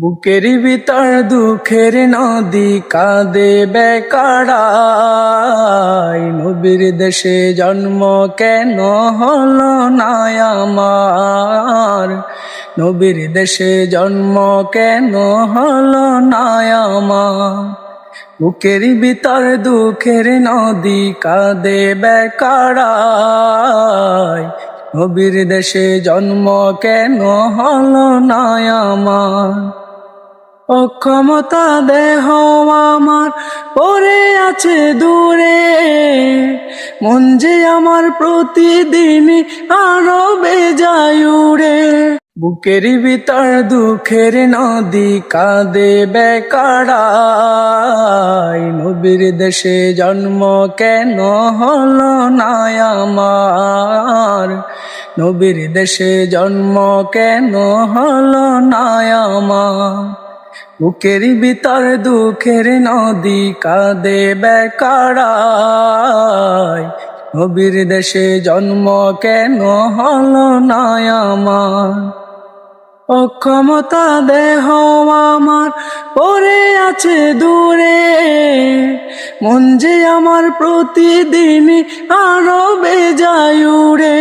বুকের ভিতর দুঃখের নদী কাঁদে বেকারায়, নবীর দেশে জন্ম কেন হলো না আমার, নবীর দেশে জন্ম কেন হলো না আমার। বুকের ভিতর দুঃখের নদী কাঁদে বেকারায়, নবীর দেশে জন্ম কেন হলো না আমার। অক্ষমতা দেহ আমার পড়ে আছে দূরে, মন যে আমার প্রতিদিন আরো বেজায় উড়ে। বুকের ভিতর দুঃখের নদী কাঁদে বেকারায়, নবীর দেশে জন্ম কেন হলো না আমার, নবীর দেশে জন্ম কেন হলো না আমার। বুকের ভিতর দুঃখের নদী কাঁদে বেকারায়, নবীর দেশে জন্ম কেন হলো না আমার। অক্ষমতা দেহ আমার পড়ে আছে দূরে, মন যে আমার প্রতিদিন আরো বেজায় উড়ে।